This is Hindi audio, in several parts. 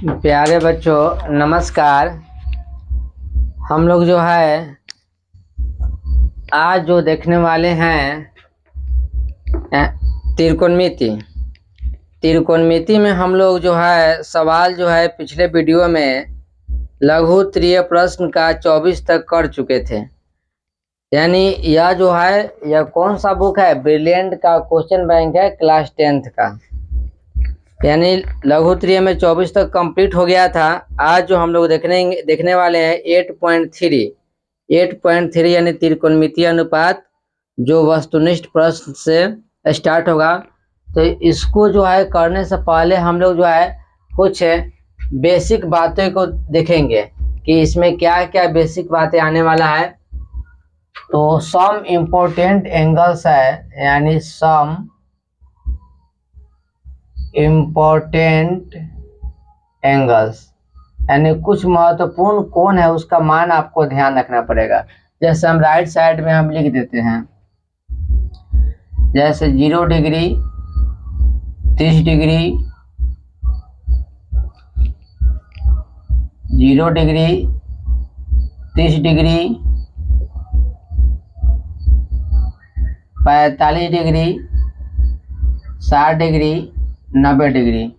प्यारे बच्चों नमस्कार। हम लोग जो है आज जो देखने वाले हैं त्रिकोणमिति। त्रिकोणमिति में हम लोग जो है सवाल जो है पिछले वीडियो में लघु त्रिय प्रश्न का 24 तक कर चुके थे। यानी यह जो है यह कौन सा बुक है? ब्रिलियंट का क्वेश्चन बैंक है क्लास 10th का। यानी लघु त्रिय में 24 तक कंप्लीट हो गया था। आज जो हम लोग देखने वाले हैं 8.3 यानी त्रिकोणमितीय अनुपात, जो वस्तुनिष्ठ प्रश्न से स्टार्ट होगा। तो इसको जो है करने से पहले हम लोग जो है कुछ बेसिक बातें को देखेंगे कि इसमें क्या क्या बेसिक बातें आने वाला है। तो सम इम्पोर्टेंट एंगल्स है, यानी सम इम्पोर्टेंट एंगल्स, यानी कुछ महत्वपूर्ण कोण है उसका मान आपको ध्यान रखना पड़ेगा। जैसे हम राइट साइड में हम लिख देते हैं, जैसे 0 degree, 30 degree, 0 degree, 30 degree, 45 degree, 60 degree, 90 degree.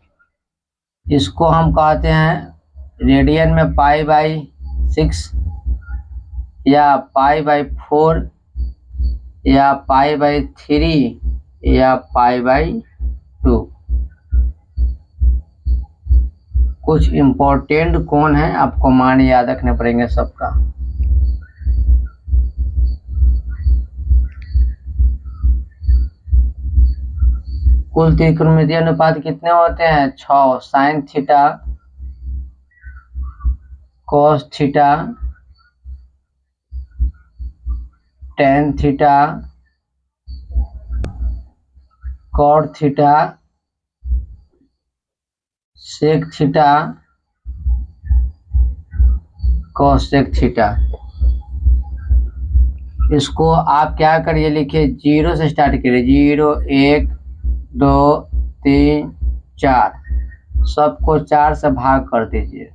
इसको हम कहते हैं रेडियन में π/6 या π/4 या π/3 या π/2। कुछ इम्पोर्टेंट कोण है, आपको मान याद रखने पड़ेंगे सबका। कुल त्रिकोणमितीय अनुपात कितने होते हैं? 6। Sine theta, cos theta, tan theta, cot theta, sec theta, cosec theta. इसको आप क्या करिए, लिखिए 0 से स्टार्ट करिए। 0, 1, 2, 3, 4, सबको 4 से भाग कर दीजिए।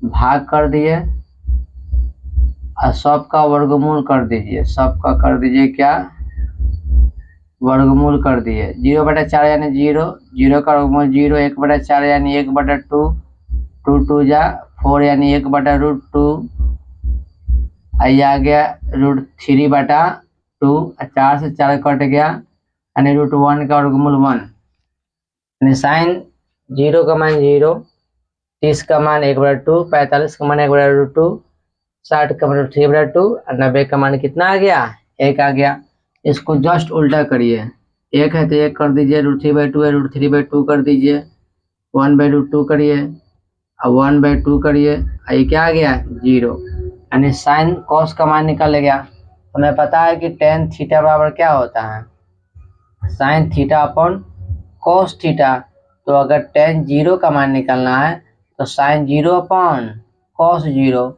भाग कर दिए और सबका वर्गमूल कर दीजिए। सबका कर दीजिए क्या? वर्गमूल कर दिए। 0/4 यानी 0, 0 का वर्गमूल 0, 1/4 यानी 1/2, 2 2 जा 4 यानी 1/√2, आ गया √3/2, 4 से 4 कट गया यानी √1 का वर्गमूल 1। यानी साइन 0 का मान 0, 30 का मान 1/2, 45 का मान 1/√2, 60 का मान 3/2 और 90 का मान कितना आ गया? 1 आ गया। इसको जस्ट उल्टा करिए। 1 है तो 1 कर दीजिए, √3/2 है √3/2 कर दीजिए, 1/√2 करिए और 1/2 करिए, ये क्या आ गया? 0। यानी साइन कॉस का मान निकल गया। हमें पता है कि टेन थीटा बराबर क्या होता है? Sine theta upon cos theta. तो अगर टेन 0 का मान निकलना है तो साइन 0 अपॉन कॉस 0।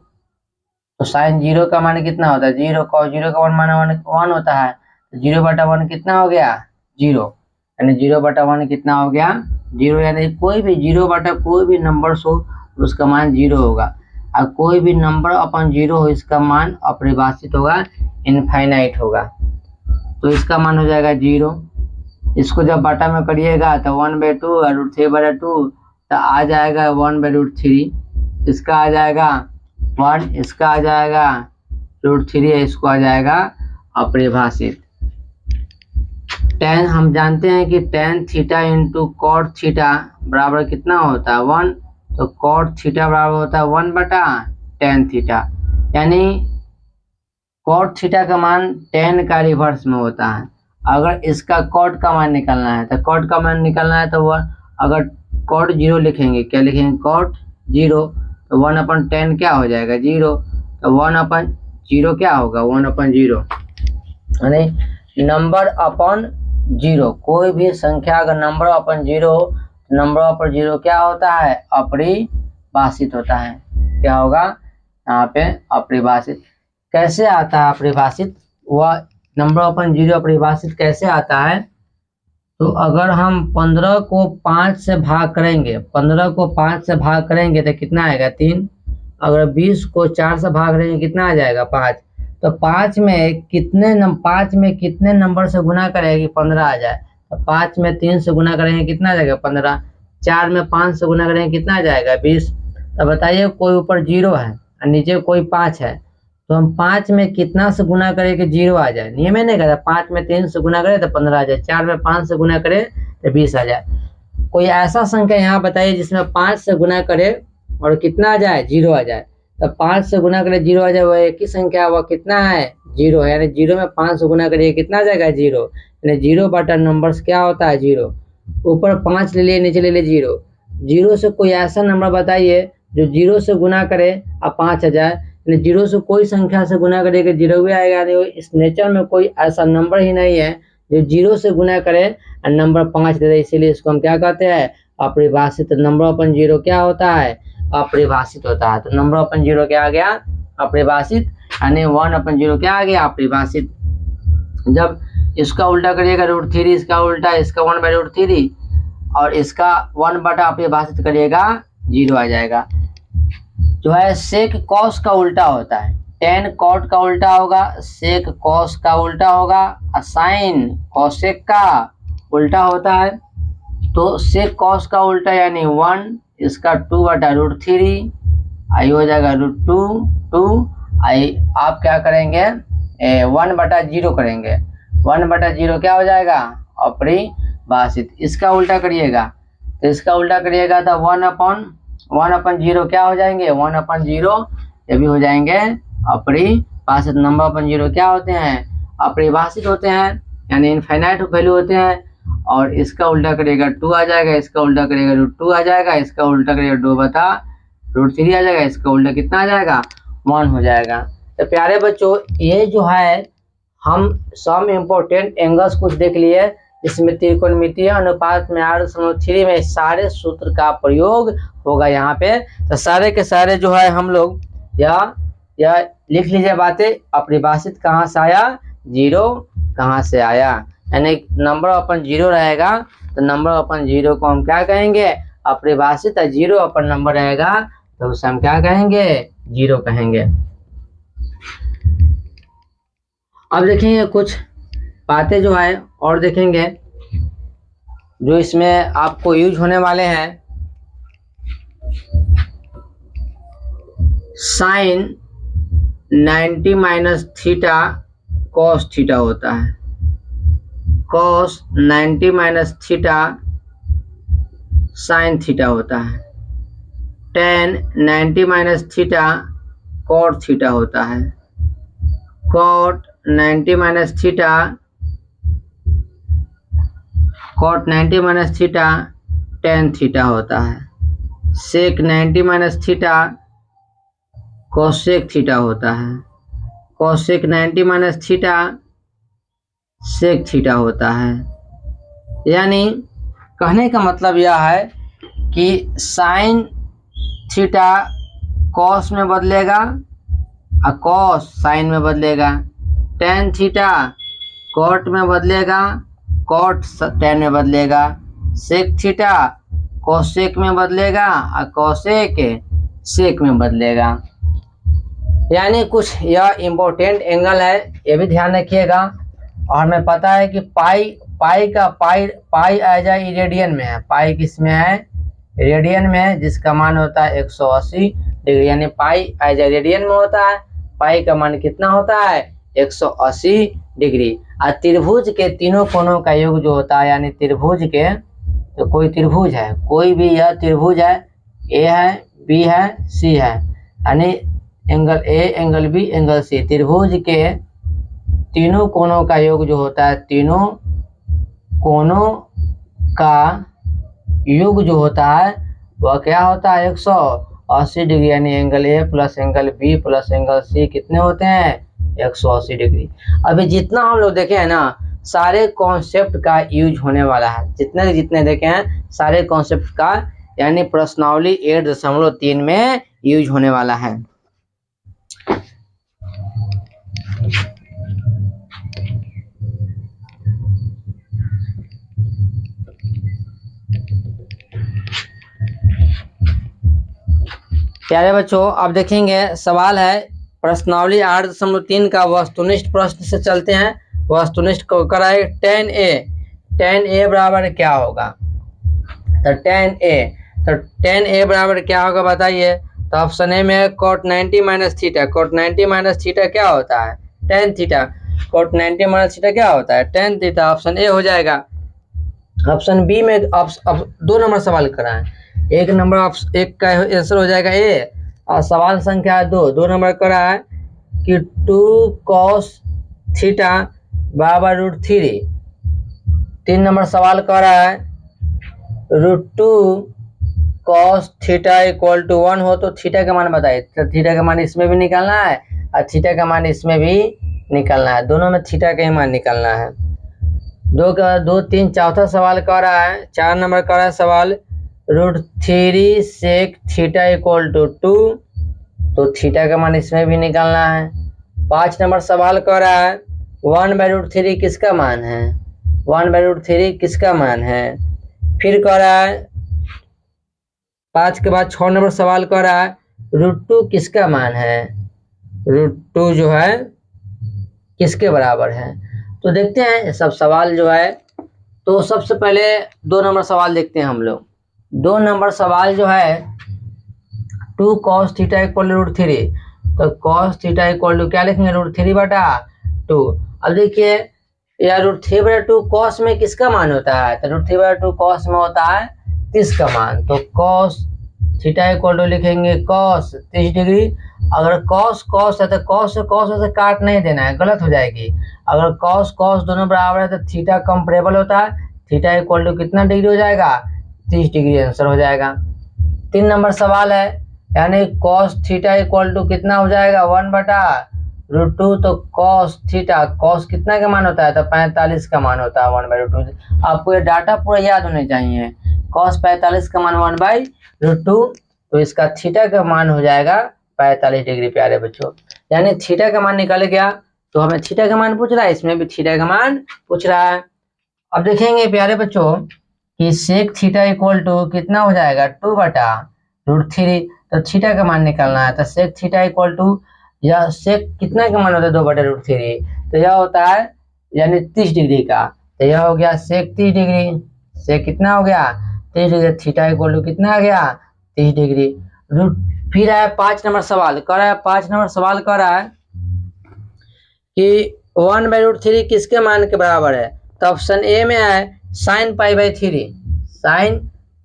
तो साइन 0 का मान कितना होता है? 0। कॉस 0 का मान 1 होता है। 0/1 कितना हो गया? 0। यानी 0/1 कितना हो गया? 0। यानी कोई भी 0 कोई भी नंबर हो उसका मान 0 होगा, और कोई भी नंबर अपॉन 0 हो इसका मान अपरिभाषित होगा, इनफाइनाइट होगा। तो इसका मान हो जाएगा 0। इसको जब बटा में करिएगा तो 1/2 और √3/2 तो आ जाएगा 1/√3। इसका आ जाएगा 1, इसका आ जाएगा √3, इसको आ जाएगा अपरिभाषित। टेन हम जानते हैं कि tan theta into cot theta बराबर कितना होता है? 1। तो कॉट थीटा बराबर होता है 1/tan थीटा। यानी कॉट थीटा का मान टेन का रिवर्स में होता है। अगर इसका कॉट का मान निकालना है तो कॉट का मान निकालना है तो अगर कॉट 0 लिखेंगे, क्या लिखेंगे? कॉट 0, तो 1/10 क्या हो जाएगा? 0। तो 1/0 क्या होगा? 1/0। यानी नंबर अपॉन 0, कोई भी संख्या अगर नंबर अपॉन 0 हो, नंबर अपॉन 0 क्या होता है? अपरिभाषित होता है। क्या होगा यहाँ पे? अपरिभाषित। कैसे आता है अपरिभाषित? वह नंबर अपॉन 0 अपरिभाषित कैसे आता है? तो अगर हम 15 को 5 से भाग करेंगे, 15 को 5 से भाग करेंगे तो कितना आएगा 3। अगर 20 को 4 से भाग करेंगे कितना आ जाएगा 5। तो 5 में कितने नंबर से गुना करेंगे 15 आ जाए। तो 5 में 3 से गुना करेंगे कितना आ जाएगा 15। 4 में 5 से गुना करेंगे कितना आ जाएगा 20। तो बताइए कोई ऊपर 0 है और नीचे कोई 5 है, तो हम 5 में कितना से गुना करें कि 0 आ जाए। नियम है नहीं कहता 5 में 3 से गुना करें तो 15 आ जाए, 4 में 5 से गुना करें तो 20 आ जाए। कोई ऐसा संख्या यहाँ बताइए जिसमें 5 से गुना करे और कितना आ जाए 0 आ जाए। तो 5 से गुना करे 0 आ जाए, वह एक ही संख्या, वह कितना है 0 है। यानी 0 में 5 से गुना करिए कितना आ जाएगा 0। यानी 0 बटा नंबर्स क्या होता है 0। ऊपर 5 ले लिए, नीचे ले लिए 0। 0 से कोई ऐसा नंबर बताइए जो 0 से गुना करे और 5 आ जाए। 0 से कोई संख्या से गुना करेगा 0 भी आएगा। इस नेचर में कोई ऐसा नंबर ही नहीं है जो 0 से गुना करे और नंबर 5 दे दे, इसीलिए इसको हम क्या कहते हैं अपरिभाषित। नंबर अपन 0 क्या होता है अपरिभाषित होता है। तो नंबर अपन 0 क्या आ गया अपरिभाषित, यानी 1/0 क्या आ गया अपरिभाषित। जब इसका उल्टा करिएगा √3, इसका उल्टा इसका 1/√3 और इसका 1 बटा अपरिभाषित करिएगा 0 आ जाएगा। जो है सेक कॉस का उल्टा होता है, टेन कॉट का उल्टा होगा, सेक कॉस का उल्टा होगा, साइन कॉसेक का उल्टा होता है। तो सेक कॉस का उल्टा यानी 1, इसका 2 बटा √3 आई हो जाएगा √2 आई। आप क्या करेंगे 1/0 करेंगे, 1/0 क्या हो जाएगा अपरिभाषित। इसका उल्टा करिएगा तो इसका उल्टा करिएगा तो 1/0 क्या हो जाएंगे 1/0, ये भी हो जाएंगे अपरिभाषित। नंबर अपन 0 क्या होते हैं अपरिभाषित होते हैं, यानी इनफाइनाइट वैल्यू होते हैं। और इसका उल्टा करिएगा 2 आ जाएगा, इसका उल्टा करिएगा √2 आ जाएगा, इसका उल्टा करिएगा 2 बटा √3 आ जाएगा, इसका उल्टा कितना आ जाएगा 1 हो जाएगा। तो प्यारे बच्चों ये जो है हम सम इम्पोर्टेंट एंगल्स कुछ देख लिए, इसमें त्रिकोणमितीय अनुपात में R/3 में सारे सूत्र का प्रयोग होगा यहाँ पे। तो सारे के सारे जो है हम लोग या लिख लीजिए बातें। अपरिभाषित कहाँ से आया 0 कहाँ से आया, यानी नंबर अपन 0 रहेगा तो नंबर अपन 0 को हम क्या कहेंगे अपरिभाषित। 0 अपन नंबर रहेगा तो उसे हम क्या कहेंगे 0 कहेंगे। अब देखेंगे कुछ बातें जो है और देखेंगे जो इसमें आपको यूज होने वाले हैं। Sine 90 minus theta cos theta होता है, cos 90 minus theta sine theta होता है, tan 90 minus theta cot theta होता है, cot 90 minus theta cot 90 minus theta tan theta होता है, sec 90 minus theta cosec theta होता है, cosec 90 minus theta sec theta होता है। यानी कहने का मतलब यह है कि साइन थीटा कॉस में बदलेगा और कॉस साइन में बदलेगा, टेन थीटा कॉट में बदलेगा, कॉट टेन में बदलेगा, सेक थीटा कोसेक में बदलेगा और कोसेक सेक में बदलेगा। यानी कुछ यह इम्पोर्टेंट एंगल है, ये भी ध्यान रखिएगा। और हमें पता है कि पाई आ जाए रेडियन में है, पाई किस में है रेडियन में है, जिसका मान होता है 180 डिग्री। यानी पाई आ जाए रेडियन में होता है, पाई का मान कितना होता है 180 डिग्री। और त्रिभुज के तीनों कोनों का योग जो होता है, यानी त्रिभुज के तो कोई त्रिभुज है, कोई भी यह त्रिभुज है, ए है बी है सी है, यानी angle A angle B angle C, त्रिभुज के तीनों कोनों का योग जो होता है, तीनों कोनों का योग जो होता है वह क्या होता है 180 डिग्री। यानी angle A plus angle B plus angle C कितने होते हैं 180 डिग्री। अभी जितना हम लोग देखे हैं ना सारे कॉन्सेप्ट का यूज होने वाला है, जितने देखे हैं सारे कॉन्सेप्ट का, यानी प्रश्नावली 8.3 में यूज होने वाला है। प्यारे बच्चों अब देखेंगे सवाल है प्रश्नावली 8.3 का वस्तुनिष्ठ प्रश्न से चलते हैं। वस्तुनिष्ठ को कराए 10a बराबर क्या होगा। तो 10a बराबर क्या होगा बताइए। तो ऑप्शन ए में cot 90 minus theta. cot 90 minus theta क्या होता है tan theta. cot 90 minus theta क्या होता है tan थीटा। ऑप्शन ए हो जाएगा। ऑप्शन बी में 2 नंबर सवाल कराएं। एक का आंसर हो जाएगा ए और सवाल संख्या 2 नंबर करा है कि 2 cos थीटा बराबर √3। 3 नंबर सवाल कर रहा है √2 cos थीटा इक्वल टू 1 हो तो थीटा का मान बताइए। तो थीटा का मान इसमें भी निकालना है और थीटा का मान इसमें भी निकालना है। दोनों में थीटा का ही मान निकालना है। 2 3 चौथा सवाल कर रहा है 4 नंबर कर रहा है सवाल √3 sec थीटा इक्वल टू 2 तो थीटा का मान इसमें भी निकालना है। 5 नंबर सवाल कर रहा है 1/√3 किसका मान है। 1/√3 किसका मान है। फिर कर रहा है 5 के बाद 6 नंबर सवाल कर रहा है √2 किसका मान है। √2 जो है किसके बराबर है। तो देखते हैं सब सवाल जो है। तो सबसे पहले 2 नंबर सवाल देखते हैं हम लोग। 2 नंबर सवाल जो है 2 cos थीटा इक्वल टू √3। तो cos थीटा इक्वल टू क्या लिखेंगे √3/2। अब देखिए या √3/2 cos में किसका मान होता है। तो √3/2 cos में होता है 30 का मान। तो cos थीटा इक्वल टू लिखेंगे cos 30 डिग्री। अगर cos है तो cos से काट नहीं देना है, गलत हो जाएगी। अगर cos दोनों बराबर है तो थीटा कंपेरेबल होता है। थीटा इक्वल टू कितना डिग्री हो जाएगा 30 डिग्री आंसर हो जाएगा। 3 नंबर सवाल है यानी cos थीटा इक्वल टू कितना हो जाएगा 1/√2। तो cos थीटा cos कितना का मान होता है तो 45 का मान होता है 1/√2। आपको ये डाटा पूरा याद होने चाहिए। cos 45 का मान 1/√2 तो इसका थीटा का मान हो जाएगा 45 डिग्री। प्यारे बच्चों यानी थीटा का मान निकल गया। तो हमें थीटा का मान पूछ रहा है, इसमें भी थीटा का मान पूछ रहा है। अब देखेंगे प्यारे बच्चों कि सेक थीटा इक्वल टू कितना हो जाएगा 2/√3। तो थीटा का मान निकालना है। तो सेक थीटा इक्वल टू या सेक कितना का मान होता है 2/√3। तो यह होता है यानी 30 डिग्री का। तो यह हो गया सेक 30 डिग्री। सेक कितना हो गया 30 डिग्री। थीटा इक्वल टू कितना आ गया 30 डिग्री। फिर आया 5 नंबर सवाल कर रहा है। 5 नंबर सवाल कर रहा है कि 1/√3 किसके मान के बराबर है। तो ऑप्शन ए में है sin π/3। sin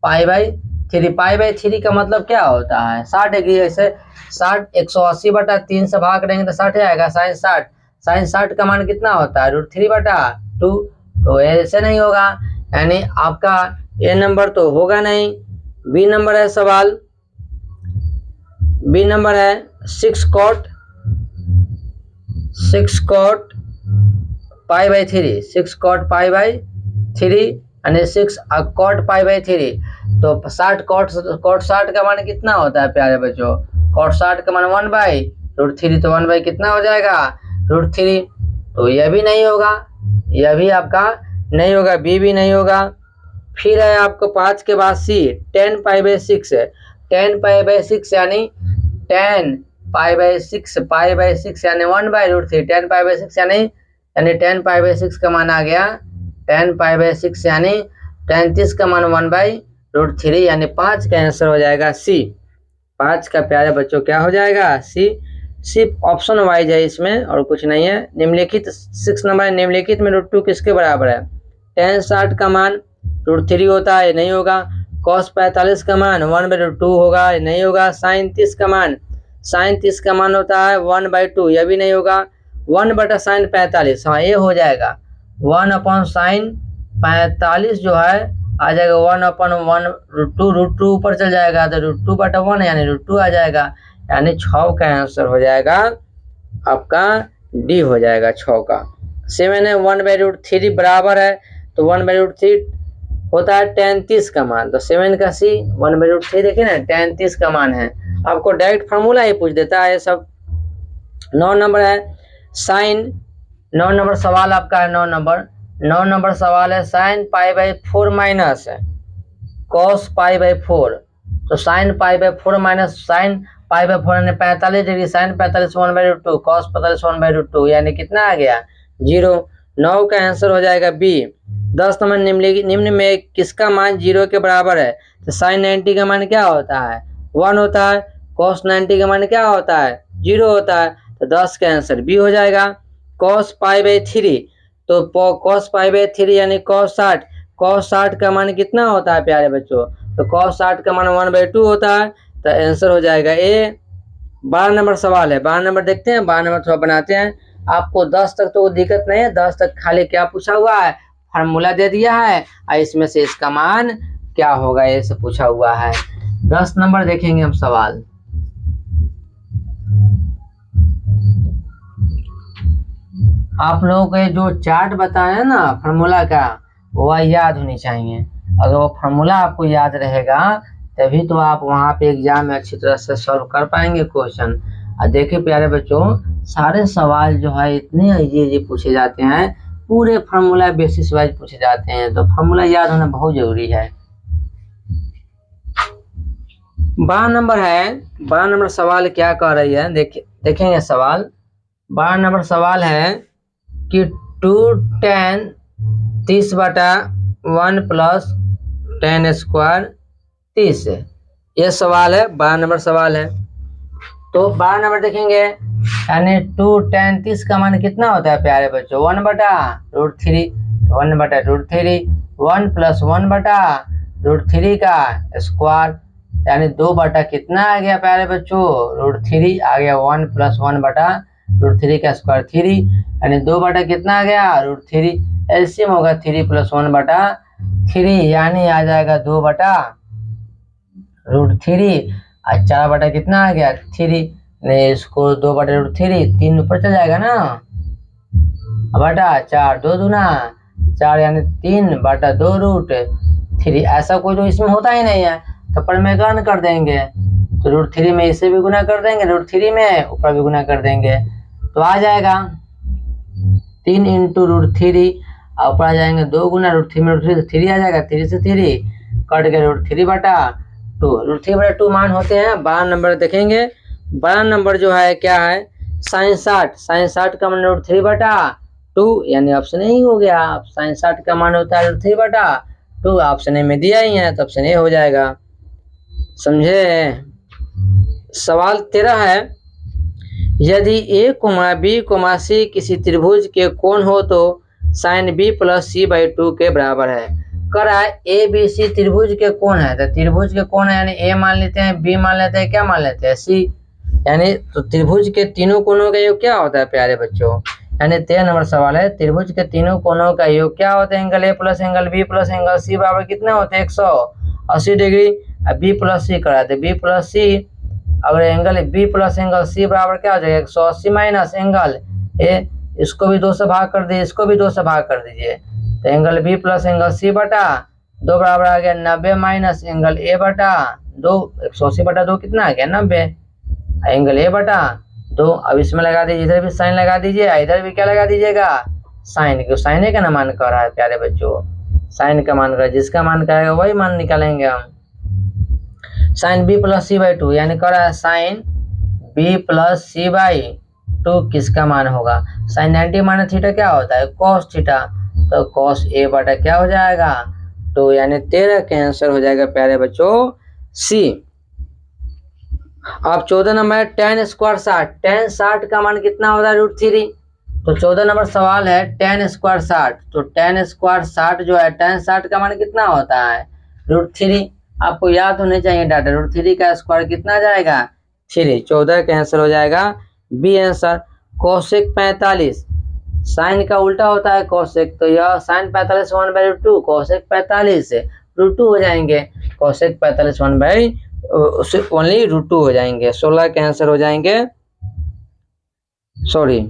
π/3 π/3 का मतलब क्या होता है 60 डिग्री। ऐसे 60 180/3 से भाग करेंगे तो 60 आएगा। sin 60 का मान कितना होता है √3/2। तो ऐसे नहीं होगा यानी आपका ए नंबर तो होगा नहीं। बी नंबर है सवाल। बी नंबर है 6 cot π/3। 6 cot π/3 यानी 6 cot π/3। तो 60 cot 60 का मान कितना होता है प्यारे बच्चों cot 60 का मान 1/√3। तो 1 कितना हो जाएगा √3। तो यह भी नहीं होगा, यह भी आपका नहीं होगा, बी भी नहीं होगा। फिर है आपको 5 के बाद सी 10 π/6 है। 10 π/6 यानी 10 π/6 यानी 1/√3। 10 π/6 यानी 10 π/6 का मान आ गया 10 π/6 यानी 33 का मान 1/√3 यानी 5 का आंसर हो जाएगा सी। 5 का प्यारे बच्चों क्या हो जाएगा सी। सिर्फ ऑप्शन वाइज है इसमें और कुछ नहीं है। निम्नलिखित 6 नंबर निम्नलिखित में √2 किसके बराबर है। tan 60 का मान √3 होता है, नहीं होगा। cos 45 का मान 1/2 होगा, नहीं होगा। sin 30 का मान होता है 1/2, यह भी नहीं होगा। 1/sin 45 हाँ ये हो जाएगा। 1/sin 45 जो है आ जाएगा 1/1√2 ऊपर चल जाएगा तो √2/1 यानी √2 आ जाएगा। यानी 6 का आंसर हो जाएगा आपका डी हो जाएगा 6 का। 7 है 1/√3 बराबर है तो 1/√3 होता है tan 30 का मान। तो 7 का सी 1/√3 देखिए ना tan 30 का मान है। आपको डायरेक्ट फार्मूला ही पूछ देता है सब। 9 नंबर है साइन 9 नंबर सवाल आपका है। 9 नंबर सवाल है sin π/4 माइनस cos π/4। तो sine pi by 4 minus sine pi by 4 यानी 45 डिग्री, साइन 45 1/√2, कॉस 45 1/√2 यानी कितना आ गया 0। 9 का आंसर हो जाएगा बी। 10 नंबर निम्न में किसका मान 0 के बराबर है? तो साइन 90 का मान क्या होता है 1 होता है, कॉस 90 का मान क्या होता है 0 होता है, तो 10 का आंसर बी हो जाएगा। कॉस पाई बाई 3, तो कॉस पाई बाई 3 यानी कॉस 60, कॉस 60 का मान कितना होता है प्यारे बच्चों? तो कॉस 60 का मान 1/2 होता है, तो आंसर हो जाएगा ए। 12 नंबर सवाल है, 12 नंबर देखते हैं, 12 नंबर थोड़ा बनाते हैं। आपको 10 तक तो दिक्कत नहीं है, 10 तक खाली क्या पूछा हुआ है फार्मूला दे दिया है और इसमें से इसका मान क्या होगा ये सब पूछा हुआ है। 10 नंबर देखेंगे हम सवाल। आप लोगों को जो चार्ट बताया ना फार्मूला का वह याद होनी चाहिए। अगर वो फार्मूला आपको याद रहेगा तभी तो आप वहाँ पे एग्जाम में अच्छी तरह से सॉल्व कर पाएंगे क्वेश्चन। और देखिए प्यारे बच्चों, सारे सवाल जो है इतने इजी पूछे जाते हैं, पूरे फार्मूला बेसिस वाइज पूछे जाते हैं, तो फार्मूला याद होना बहुत जरूरी है। 12 नंबर है, 12 नंबर सवाल क्या कह रही है देखेंगे सवाल। 12 नंबर सवाल है कि 2 tan 30/1 प्लस tan स्क्वायर 30, ये सवाल है 12 नंबर सवाल है। तो 12 नंबर देखेंगे, यानी 2 tan 30 का मान कितना होता है प्यारे बच्चों 1/√3, 1/√3, 1 + 1/√3 का स्क्वायर यानी 2 बटा कितना आ गया प्यारे बच्चों √3 आ गया, 1 + 1/√3 का स्क्वायर 3 यानी 2 बटा कितना आ गया √3, एलसीएम होगा 3 + 1/3 यानी आ जाएगा 2/√3 और 4 बटा कितना आ गया 3, इसको 2/√3 3 ऊपर चल जाएगा ना बटा 4, 2 दूना 4 यानी 3/2√3। ऐसा कोई तो इसमें होता ही नहीं है, तो पर में गुणा कर देंगे, तो √3 में इसे भी गुना कर देंगे, √3 में ऊपर भी गुना कर देंगे, तो आ जाएगा 3 × √3 और ऊपर आ जाएंगे 2 गुना √3 में √3 3 आ जाएगा, 3 से 3 कट गया √3/2, √3/2 मान होते हैं। 12 नंबर देखेंगे, 12 नंबर जो है क्या है साइन 60 का मान √3/2 यानी ऑप्शन ए हो गया। साइन 60 का मान होता है √3/2, ऑप्शन ए में दिया ही है तो ऑप्शन ए हो जाएगा, समझे। सवाल 13 है, यदि a, b, c किसी त्रिभुज के कोण हो तो साइन b + c/2 के बराबर है। कर रहा है ए बी सी त्रिभुज के कोण है, तो त्रिभुज के कोण है यानी ए मान लेते हैं, बी मान लेते हैं, क्या मान लेते हैं सी, यानी तो त्रिभुज के तीनों कोणों का योग क्या होता है प्यारे बच्चों, यानी 13 नंबर सवाल है, त्रिभुज के तीनों कोणों का योग क्या होता है, angle A plus angle B plus angle C बराबर कितना होते हैं 180 डिग्री। अब बी प्लस सी कराते, बी प्लस सी अगर angle B plus angle C बराबर क्या हो जाएगा 180 माइनस एंगल ए, इसको भी 2 से भाग कर दीजिए, इसको भी 2 से भाग कर दीजिए, तो angle B plus angle C बटा 2 बराबर आ गया 90 माइनस एंगल ए बटा 2, 180/2 कितना आ गया 90, एंगल ए बटा 2। अब इसमें लगा दीजिए, इधर भी साइन लगा दीजिए, इधर भी क्या लगा दीजिएगा साइन, क्यों साइन ए का ना मान कर रहा है प्यारे बच्चों, साइन का मान कर, जिसका मान करेगा वही मान निकालेंगे हम। साइन b + c/2 यानी कर रहा है साइन b + c/2 किसका मान होगा, साइन 90 माइनस थीटा क्या होता है कॉस थीटा, तो कॉस ए बटा क्या हो जाएगा 2 यानी 13 का आंसर हो जाएगा प्यारे बच्चों सी। अब 14 नंबर tan स्क्वायर 60, tan 60 का मान कितना होता है √3, तो 14 नंबर सवाल है tan स्क्वायर 60, तो tan स्क्वायर 60 जो है tan 60 का मान कितना होता है √3, आपको याद होने चाहिए डाटा, √3 का स्क्वायर कितना जाएगा 3, 14 का आंसर हो जाएगा बी आंसर। कोसेक 45, साइन का उल्टा होता है कोसेक, तो यह साइन 45 1/2, कोसेक 45 √2 हो जाएंगे, कोसेक 45 ओनली √2 हो जाएंगे, 16 के आंसर हो जाएंगे, सॉरी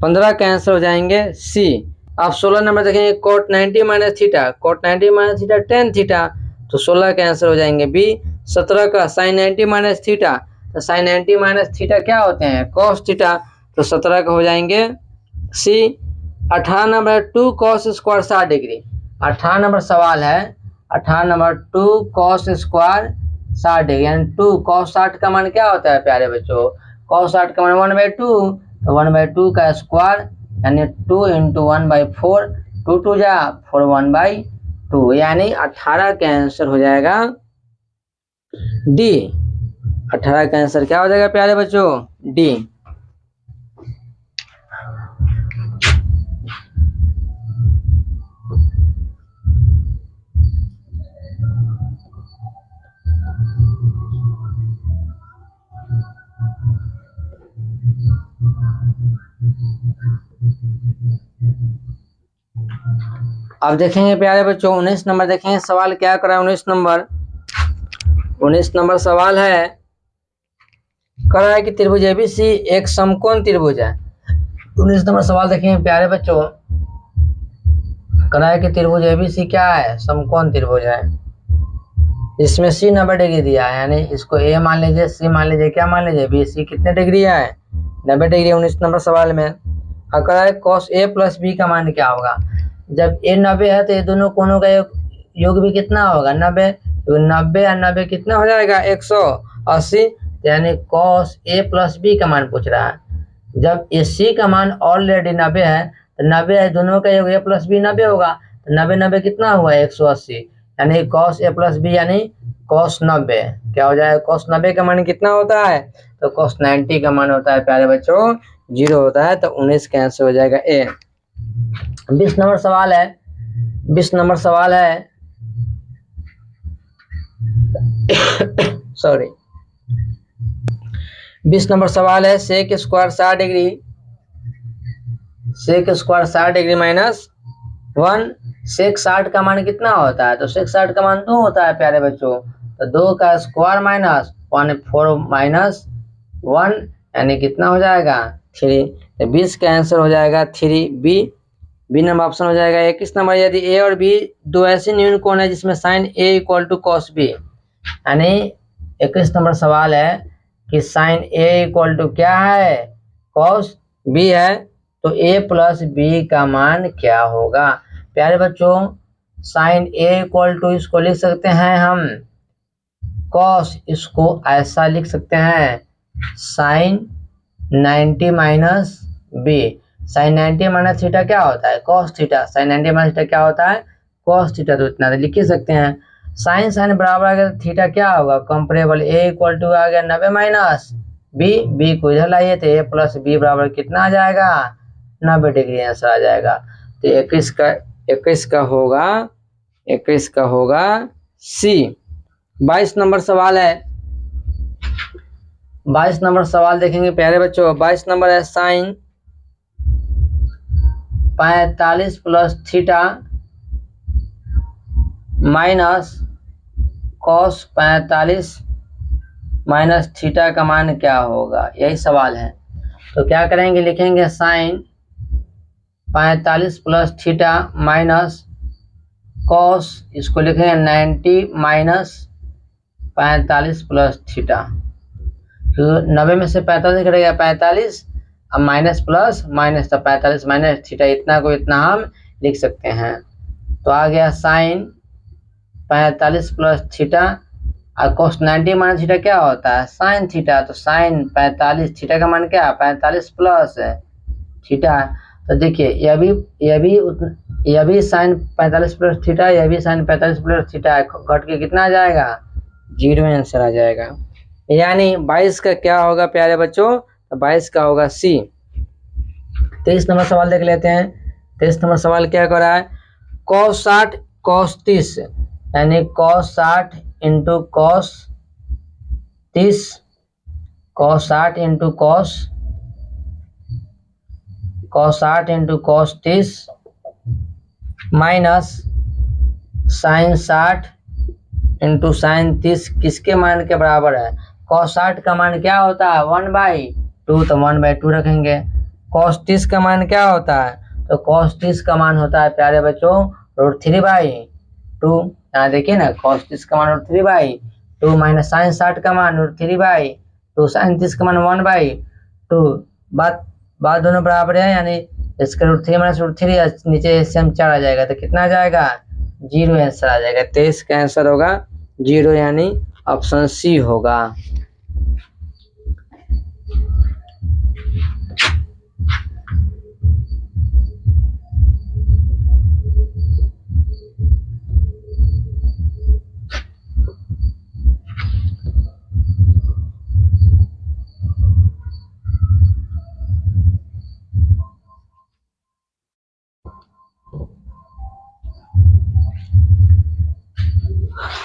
15 के आंसर हो जाएंगे सी। आप 16 नंबर देखेंगे cot 90 minus theta, cot 90 minus theta tan theta, तो 16 के आंसर हो जाएंगे बी। 17 का साइन 90 माइनस थीटा, तो साइन 90 माइनस थीटा क्या होते हैं कॉस थीटा, तो 17 का हो जाएंगे सी। 18 number 2 cos square 60 degree, 18 number सवाल है, 18 नंबर 2 कॉस स्क्वायर 60 यानी 2 cos 60 का मान क्या होता है प्यारे बच्चों? cos 60 का मान 1/2, तो 1/2 का स्क्वायर यानी 2 × 1/4, 2 2 जा 4 1/2 यानी 18 का आंसर हो जाएगा डी। 18 का आंसर क्या हो जाएगा प्यारे बच्चों? डी। अब देखेंगे प्यारे बच्चों 19 नंबर देखेंगे सवाल क्या कर रहा है। 19 नंबर सवाल है, कर रहा है कि त्रिभुज एबीसी एक समकोण त्रिभुज है। 19 नंबर सवाल देखेंगे प्यारे बच्चों, कर रहा है कि त्रिभुज एबीसी क्या है? समकोण त्रिभुज है। इसमें सी 90 डिग्री दिया है, यानी इसको ए मान लीजिए, सी मान लीजिए, क्या मान लीजिए? बी सी कितने डिग्री है? 90 डिग्री। 19 नंबर सवाल में कह रहा है cos a प्लस बी का मान क्या होगा? जब a 90 है तो ये दोनों कोणों का योग भी कितना होगा? 90। तो 90 और 90 कितना हो जाएगा? 180। यानी cos a प्लस बी का मान पूछ रहा है। जब ए सी का मान ऑलरेडी 90 है तो 90 है, दोनों का योग a प्लस बी 90 होगा, तो 90 90 कितना हुआ? 180। यानी cos a प्लस बी यानी cos 90 क्या हो जाएगा? cos 90 का मान कितना होता है? तो cos 90 का मान होता है प्यारे बच्चों 0 होता है, तो 19 का आंसर हो जाएगा ए। 20 नंबर सवाल है, 20 नंबर सवाल है सॉरी 20 नंबर सवाल है, sec square 60 degree, sec square 60 degree minus 1, sec 60 का मान कितना होता है? तो सेक 60 का मान 2 होता है प्यारे बच्चों, तो 2 का स्क्वायर माइनस 4 माइनस 1 यानी कितना हो जाएगा? 3। तो 20 का आंसर हो जाएगा 3 बी नंबर ऑप्शन हो जाएगा। 21 नंबर, यदि ए और बी दो ऐसे न्यून कोण है जिसमें sine A equal to cos B, यानी 21 नंबर सवाल है कि साइन ए इक्वल टू क्या है? कॉस बी है, तो ए प्लस बी का मान क्या होगा? प्यारे बच्चों साइन ए इक्वल टू इसको लिख सकते हैं हम कॉस, इसको ऐसा लिख सकते हैं sine 90 minus B. Sine 90 minus theta क्या होता है? Cos theta. Sine 90 minus theta क्या होता है? Cos theta. तो इतना लिख ही सकते हैं। साइन साइन बराबर आ गया तो थीटा क्या होगा? कंपेरेबल ए इक्वल टू आ गया 90 माइनस बी को इधर लाइए तो ए प्लस बी बराबर कितना आ जाएगा? 90 डिग्री आंसर आ जाएगा। तो 21 का होगा सी। 22 नंबर सवाल है, 22 नंबर सवाल देखेंगे प्यारे बच्चों। 22 नंबर है, sine 45 plus theta minus cos 45 minus theta का मान क्या होगा? यही सवाल है। तो क्या करेंगे? लिखेंगे sine 45 plus theta minus cos, इसको लिखेंगे 90 माइनस 45 प्लस थीटा। तो 90 में से 45 कटेगा 45, अब माइनस प्लस माइनस, तो 45 माइनस थीटा, इतना को इतना हम लिख सकते हैं। तो आ गया साइन 45 प्लस थीटा और कोस 90 माइनस थीटा क्या होता है? Sine theta. तो साइन 45 थीटा का मान क्या है? 45 प्लस थीटा। तो देखिए यह भी साइन 45 प्लस थीटा, यह भी साइन 45 प्लस थीटा, घट के कितना आ जाएगा? 0 आंसर आ जाएगा। यानी 22 का क्या होगा प्यारे बच्चों? तो 22 का होगा सी। 23 नंबर सवाल देख लेते हैं। 23 नंबर सवाल क्या कर रहा है? cos 60 cos 30 यानी cos 60 into cos 30, cos 60 into cos 60 into cos 30 minus sine 60 into sine 30 किसके मान के बराबर है? cos 60 का मान क्या होता है? 1/2, तो 1/2 रखेंगे। cos 30 का मान क्या होता है? तो cos 30 का मान होता है प्यारे बच्चों √3/2। यहाँ देखिए ना, cos 30 का मान √3/2 माइनस साइन 60 का मान √3/2, साइन 30 का मान 1/2। बात दोनों बराबर है, यानी इसका √3 माइनस √3 नीचे सेम 4 आ जाएगा, तो कितना आ जाएगा? 0 आंसर आ जाएगा। 23 का आंसर होगा 0, यानी ऑप्शन सी होगा।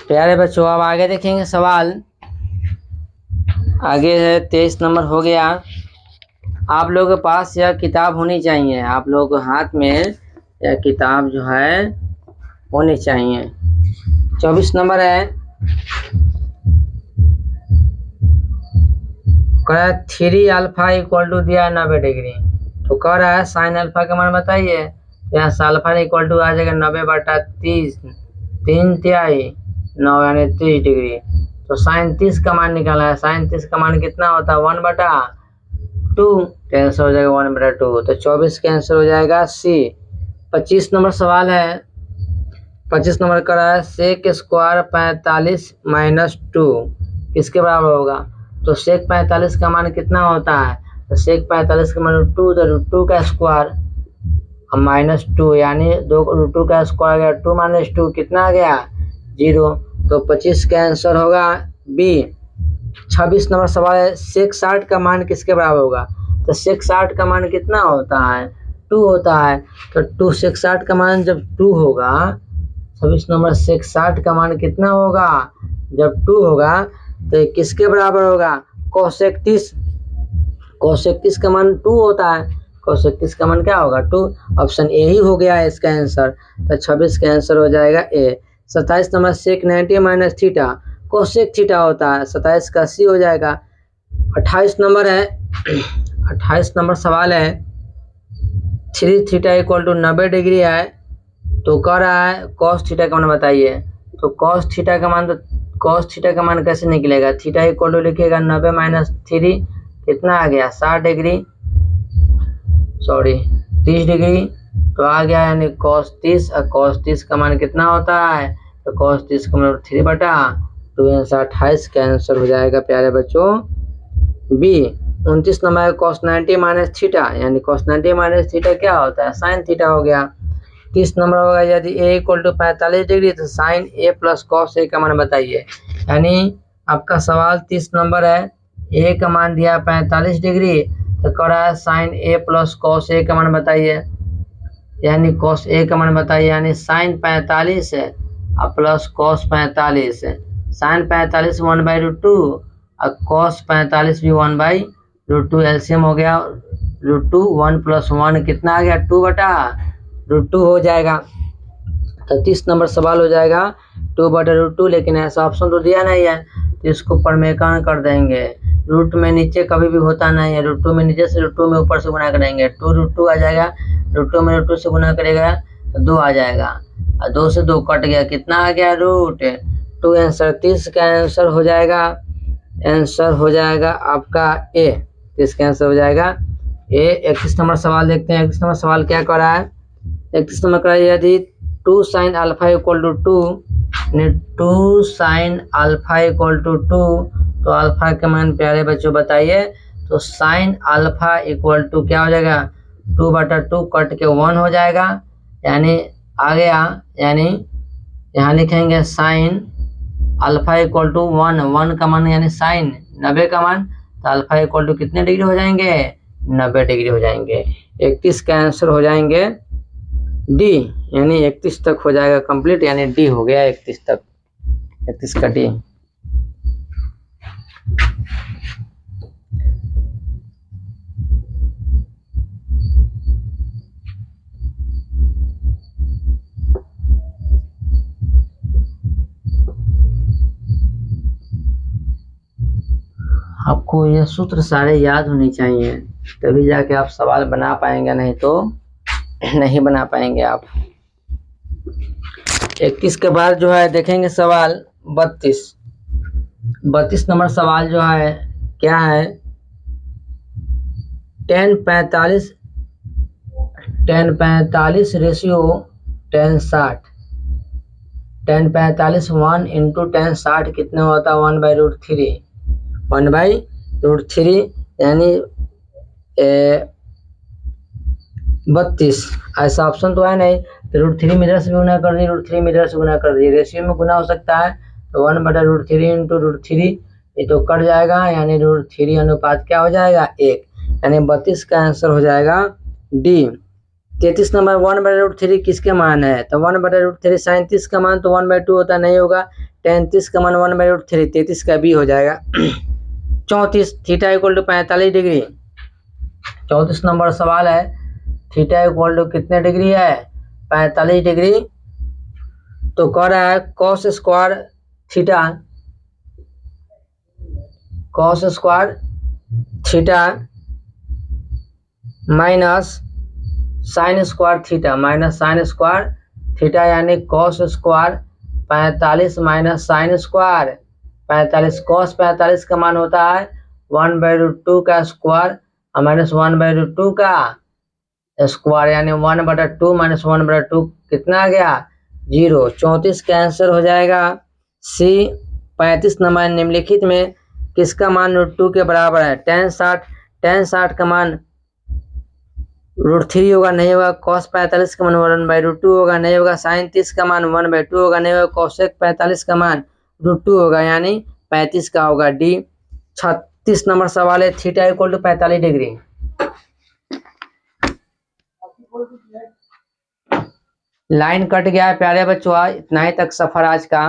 प्यारे बच्चों अब आगे देखेंगे सवाल। आगे है 23 नंबर हो गया। आप लोगों के पास यह किताब होनी चाहिए, आप लोगों के हाथ में यह किताब जो है होनी चाहिए। 24 नंबर है, कह रहा है 3 अल्फा इक्वल टू दिया 90 डिग्री, तो कह रहा है साइन अल्फा का मान बताइए। यहाँ से अल्फा इक्वल टू आ जाएगा 90/30, 3 तिहाई 9 यानी 30 डिग्री। तो साइन 30 का मान निकालना है। साइन 30 का मान कितना होता है 1/2, कैंसिल हो जाएगा 1/2, तो 24 कैंसिल हो जाएगा सी। 25 नंबर सवाल है। 25 नंबर का है सेक स्क्वायर 45 - 2 किसके बराबर होगा। तो सेक 45 का मान कितना होता है, तो सेक 45 का मान √2, तो √2 का स्क्वायर -2 यानी 2 का स्क्वायर गया 2 - 2 कितना आ गया 0। तो 25 का आंसर होगा बी। 26 नंबर सवाल है सेक 60 का मान किसके बराबर होगा। तो सेक 60 का मान कितना होता है 2 होता है। तो 2 सेक 60 का मान जब 2 होगा, 26 नंबर सेक 60 का मान कितना होगा जब 2 होगा तो किसके बराबर होगा कोसेक 30। कोसेक 30 का मान 2 होता है, कोसेक 30 का मान क्या होगा 2। ऑप्शन ए ही हो गया है इसका आंसर। तो 26 का आंसर हो जाएगा ए। 27 नंबर सेक 90 - थीटा, कोसेक थीटा होता है, 27 का सी हो जाएगा। 28 नंबर है, 28 नंबर सवाल है 3 थीटा इक्वल टू 90 डिग्री है, तो कह रहा है कॉस थीटा का मान बताइए। तो कॉस थीटा का मान, तो कॉस थीटा का मान कैसे निकलेगा, थीटा इक्वल टू लिखिएगा 90 - 3 कितना आ गया 60 डिग्री, सॉरी 30 डिग्री, तो आ गया यानी कॉस 30। और कॉस 30 का मान कितना होता है, तो कॉस 30 का मान 3/2, आंसर 28 का आंसर हो जाएगा प्यारे बच्चों बी। 29 नंबर कॉस 90 - थीटा, यानी कॉस 90 - थीटा क्या होता है साइन थीटा हो गया। 30 नंबर होगा यदि a इक्वल टू 45 डिग्री, तो sine a plus cos a का मान बताइए। यानी आपका सवाल 30 नंबर है, a का मान दिया 45 डिग्री, तो कह रहा है sine a plus cos a का मान बताइए। यानी कॉस a का मान बताइए, यानी साइन 45 है और प्लस कॉस 45 है। साइन 45 1/√2 और कॉस 45 भी 1/√2, एलसीएम हो गया √2, 1 + 1 कितना आ गया 2/√2 हो जाएगा। तो 30 नंबर सवाल हो जाएगा 2/√2, लेकिन ऐसा ऑप्शन तो दिया नहीं है, तो इसको परमेकन कर देंगे। रूट में नीचे कभी भी होता नहीं है, √2 में नीचे से, √2 में ऊपर से गुना करेंगे, 2√2 आ जाएगा, √2 में √2 से गुना करेगा तो 2 आ जाएगा, और 2 से 2 कट गया, कितना आ गया √2। आंसर 30 का आंसर हो जाएगा, आंसर हो जाएगा आपका ए। 30 का आंसर हो जाएगा ए। 31 नंबर सवाल देखते हैं। 31 नंबर सवाल क्या कर रहा है, 31 नंबर का यदि 2 sin alpha equal to 2, 2 sin alpha equal to 2, तो अल्फा के मान प्यारे बच्चों बताइए। तो साइन अल्फा इक्वल टू क्या हो जाएगा 2/2 कट के 1 हो जाएगा, यानी आ गया, यानी यहाँ लिखेंगे साइन अल्फा इक्वल टू 1 का मान यानी साइन 90 का मान, तो अल्फा इक्वल टू कितने डिग्री हो जाएंगे 90 डिग्री हो जाएंगे। 31 का आंसर हो जाएंगे डी, यानी 31 तक हो जाएगा कंप्लीट, यानी डी हो गया 31 तक, 31 का डी। आपको ये सूत्र सारे याद होने चाहिए, तभी जाके आप सवाल बना पाएंगे, नहीं तो नहीं बना पाएंगे आप। 21 के बाद जो है देखेंगे सवाल 32। 32 नंबर सवाल जो है क्या है, tan 45 ratio tan 60, ten 45 1 into ten 60 कितने होता है 1/√3 1/√3 यानी 32। ऐसा ऑप्शन तो है नहीं, तो √3 मीटर से भी गुना कर दिए, √3 मीटर से गुना कर दिए। रेशियो में गुना हो सकता है तो 1/√3 इंटू √3 ये तो कट जाएगा, यानी √3 अनुपात क्या हो जाएगा 1, यानी 32 का आंसर हो जाएगा डी। 33 नंबर 1/√3 किसके मान है, तो 1/√3 sin 30 का मान तो 1/2 होता नहीं होगा, tan 30 का मान 1/√3 33 का बी हो जाएगा। 34 theta equal to 45 degree. 34 number सवाल है, थीटा इक्वल टू कितने डिग्री है 45 डिग्री। तो कह रहा है cos square theta minus sine square theta यानी cos square 45 minus sine square 45। cos 45 का मान होता है 1/2 का स्क्वायर और माइनस 1/2 का स्क्वायर, यानी 1/2 माइनस 1/2 कितना आ गया 0। 34 का आंसर हो जाएगा सी। 35 नंबर निम्नलिखित में किसका मान √2 के बराबर है, tan 60 का मान √3 होगा नहीं होगा, cos 45 का मान 1/2 होगा नहीं होगा, sin 30 का मान 1/2 होगा नहीं होगा, cosec 45 का मान √2 होगा, यानी 35 का होगा डी। 36 नंबर सवाल है, theta equal to 45 degree. Line cut गया है प्यारे बच्चों, इतना ही तक सफर आज का।